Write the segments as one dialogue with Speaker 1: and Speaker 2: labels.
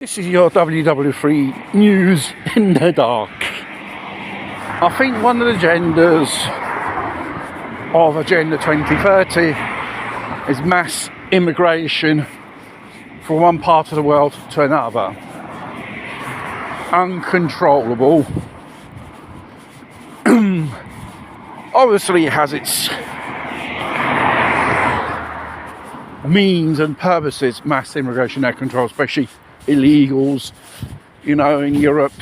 Speaker 1: This is your WW3 News in the Dark. I think one of the agendas of Agenda 2030 is mass immigration from one part of the world to another. Uncontrollable. Obviously it has its means and purposes, mass immigration out of control, especially illegals, in Europe.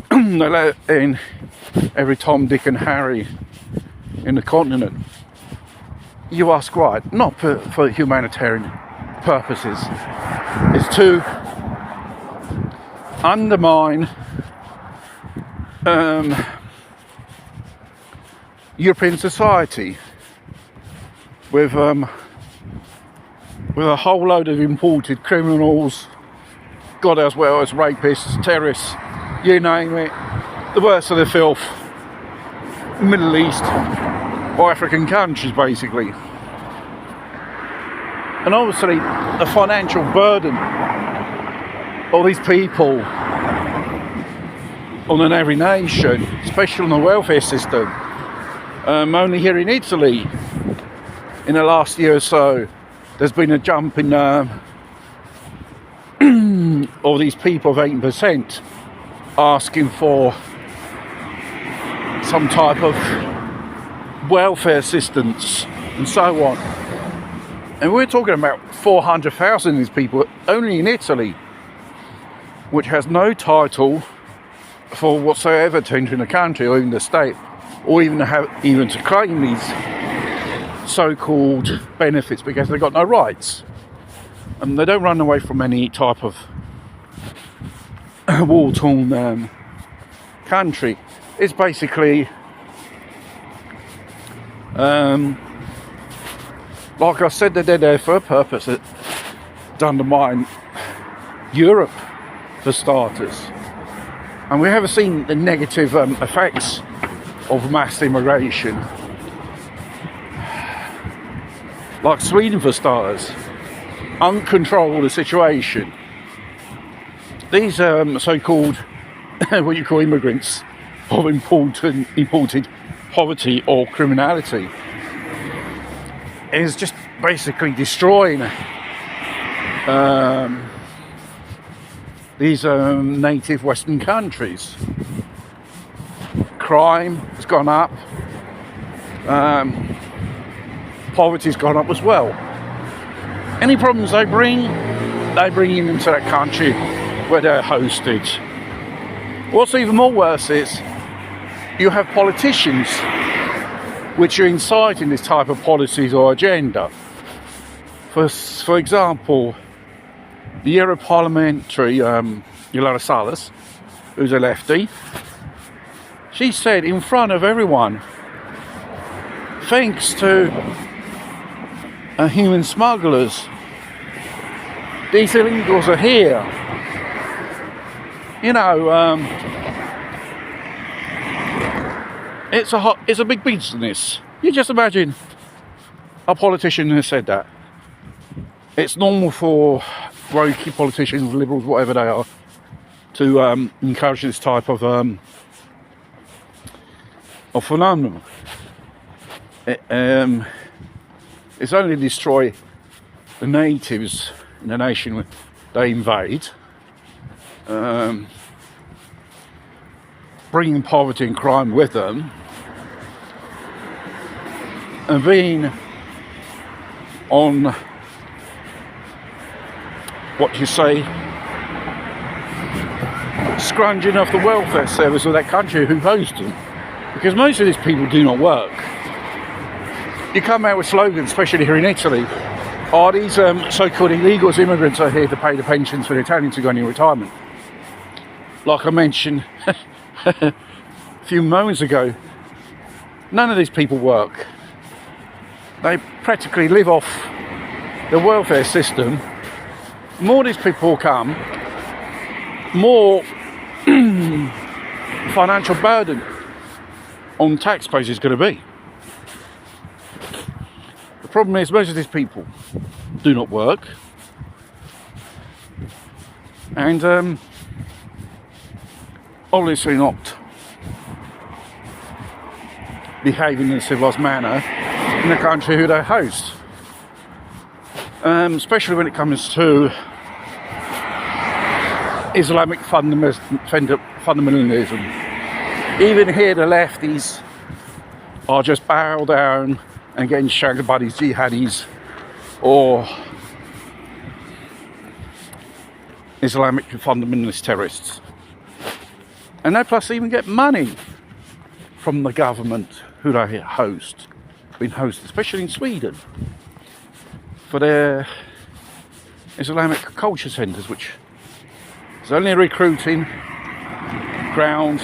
Speaker 1: They let in every Tom, Dick and Harry in the continent. You ask why? Not for humanitarian purposes. It's to undermine European society with a whole load of imported criminals, God as well as rapists, terrorists, you name it, the worst of the filth, Middle East or African countries basically. And obviously the financial burden of these people on every nation, especially on the welfare system. Only here in Italy, in the last year or so, there's been a jump in all these people of 8% asking for some type of welfare assistance and so on. And we're talking about 400,000 of these people only in Italy, which has no title for whatsoever to enter in the country or even the state, or even to claim these so-called benefits, because they've got no rights and they don't run away from any type of war-torn country. It's basically like I said, they're there for a purpose, to undermine Europe for starters. And we have seen the negative effects of mass immigration. Like Sweden for starters, uncontrollable situation. These so-called, what you call immigrants of imported poverty or criminality is just basically destroying these native Western countries. Crime has gone up. Poverty's gone up as well. Any problems they bring in into that country where they're hosted. What's even more worse is you have politicians which are inciting this type of policies or agenda. For example, the Euro parliamentary Ilaria Salas, who's a lefty, she said in front of everyone, thanks to human smugglers, these illegals are here. It's a big business. You just imagine a politician who said that. It's normal for woke politicians, liberals, whatever they are, to encourage this type of phenomenon. It's only destroy the natives in the nation they invade, bringing poverty and crime with them, and being on what you say, scrounging off the welfare service of that country who hosts them, because most of these people do not work. You come out with slogans, especially here in Italy, these so-called illegals, immigrants are here to pay the pensions for the Italians who go into retirement. Like I mentioned a few moments ago, none of these people work. They practically live off the welfare system. The more these people come, more financial burden on taxpayers is going to be. The problem is most of these people do not work. and obviously not behaving in a civilised manner in the country who they host, especially when it comes to Islamic fundamentalism. Even here, the lefties are just bow down and getting shagged by these jihadis or Islamic fundamentalist terrorists. And they plus even get money from the government who they host, been hosted, especially in Sweden, for their Islamic culture centres, which is only a recruiting ground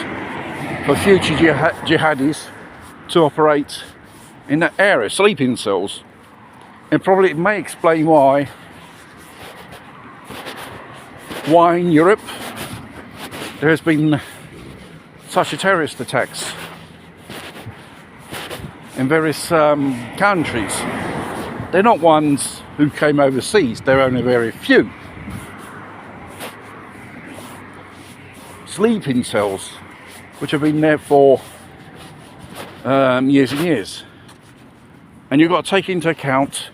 Speaker 1: for future jihadis to operate in that area, sleeping cells. And probably it may explain why in Europe there has been such a terrorist attacks in various countries. They're not ones who came overseas, they're only very few. Sleeping cells, which have been there for years and years. And you've got to take into account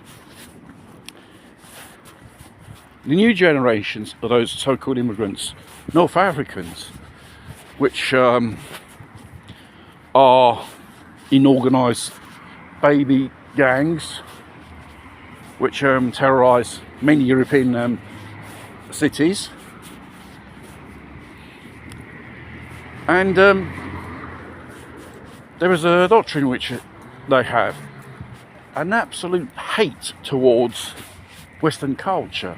Speaker 1: the new generations of those so-called immigrants, North Africans, which are in organised baby gangs, which terrorise many European cities. And there is a doctrine which they have, an absolute hate towards Western culture.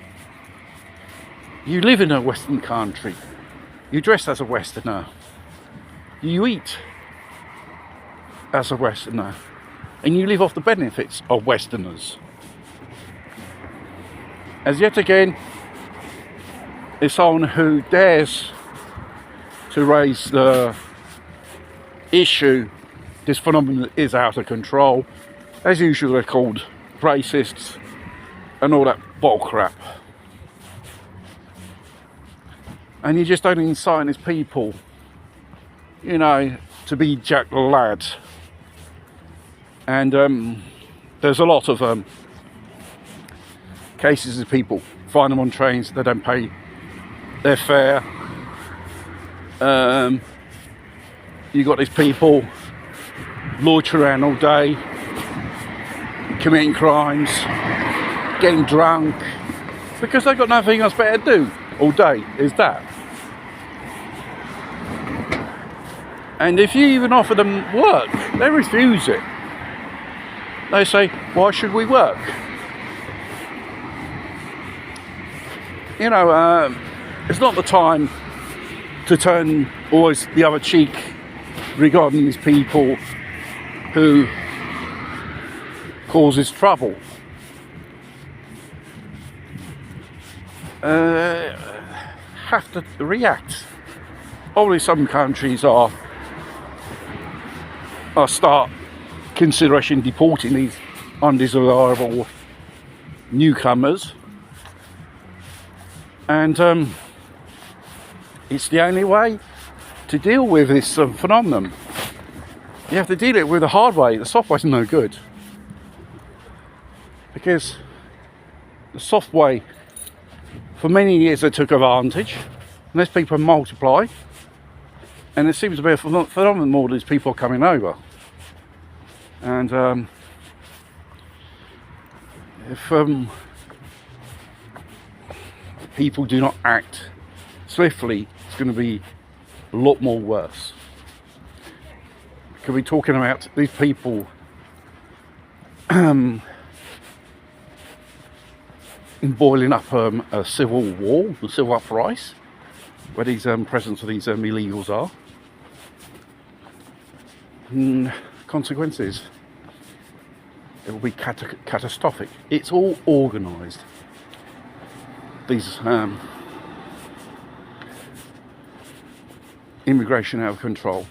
Speaker 1: You live in a Western country, you dress as a Westerner, you eat as a Westerner, and you live off the benefits of Westerners. As yet again, is someone who dares to raise the issue, this phenomenon is out of control. As usual, they're called racists and all that bull crap. And you just don't incite these people, you know, to be Jack the Lad. And there's a lot of cases of people find them on trains, they don't pay their fare. You got these people loiter around all day, committing crimes, getting drunk, because they've got nothing else better to do all day is that. And if you even offer them work, they refuse it. They say, why should we work? You know, it's not the time to turn always the other cheek regarding these people who causes trouble. Have to react. Obviously some countries are start consideration deporting these undesirable newcomers, and it's the only way to deal with this phenomenon. You have to deal it with the hard way. The soft way is no good, because the soft way, for many years they took advantage, and as people multiply, and there seems to be a phenomenon more these people are coming over. And if people do not act swiftly, it's going to be a lot more worse. Could be talking about these people boiling up a civil war, a civil uprising, where these presence of these illegals are. Consequences, it will be catastrophic. It's all organised. These immigration out of control.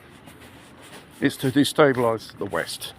Speaker 1: It's to destabilise the West.